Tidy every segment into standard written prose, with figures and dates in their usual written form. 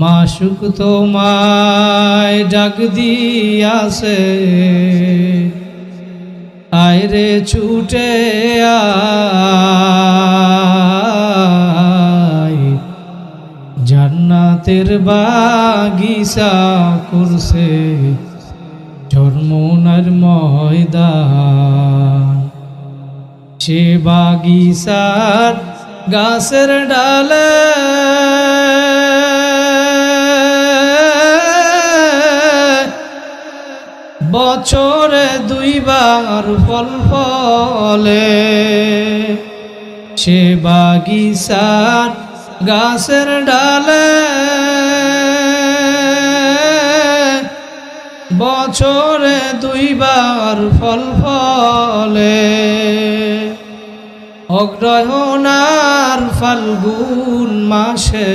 মাশুক তোমায় ডাক দিয়াছে, আয়রে ছুটে আয়, জান্নাতের বাগিচা করছে ঝরমোনার ময়দান। সে বাগিচার গাছের ডালে বছরে দুইবার ফল ফলে। সে বাগিচার গাছের ডালে বছরে দুইবার ফল ফলে। অগ্রহায়ণ আর ফাল্গুন মাসে,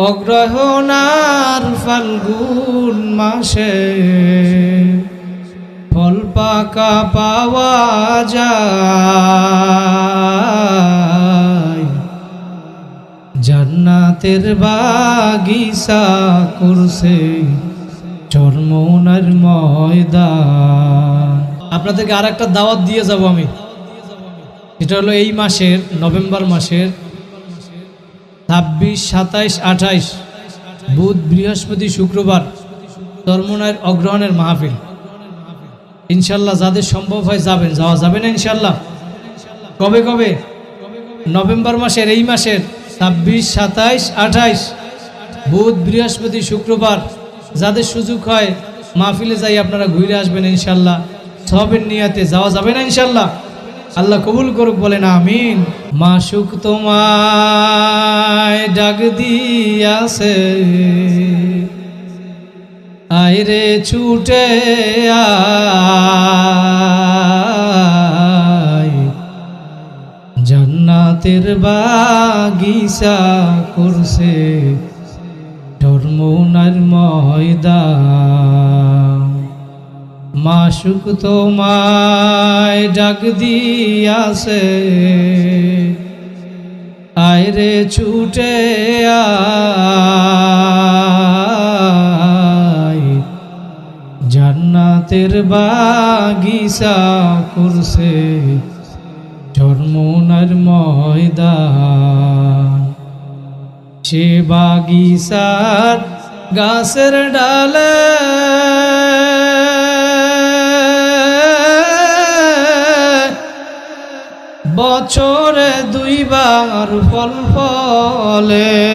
অগ্রহায়ণ আর ফাল্গুন মাসে ফল পাকা পাওয়া যায়। জান্নাতের বাগিচা করছে ঝরমোনার ময়দান। আপনাদেরকে আর একটা দাওয়াত দিয়ে যাব আমি। এটা হলো এই মাসের, নভেম্বর মাসের 26, 27, 28 বুধ, বৃহস্পতি, শুক্রবার চরমোনাইয়ের অগ্রহায়ণের মাহফিল। ইনশাল্লাহ যাদের সম্ভব হয় যাবেন। যাওয়া যাবে না ইনশাল্লাহ? কবে কবে? নভেম্বর মাসের, এই মাসের 26, 27, 28 বুধ, বৃহস্পতি, শুক্রবার যাদের সুযোগ হয় মাহফিলে যাই আপনারা ঘুরে আসবেন ইনশাল্লাহ। সবের নিয়াতে যাওয়া যাবে না ইনশাল্লাহ? আল্লাহ কবুল করুক, বলেন আমিন। মাশুক তোমায় ডাক দিয়াছে, আয়রে ছুটে আয়, জান্নাতের বাগিচা করছে ঝরমোনার ময়দান। মাশুক তোমায় ডাক দিয়াছে, আয়রে ছুটে আয়, জান্নাতের বাগিচা করছে ঝরমোনার ময়দান। সে বাগিচার গাছের ডালে বছরে দুইবার ফল ফলে।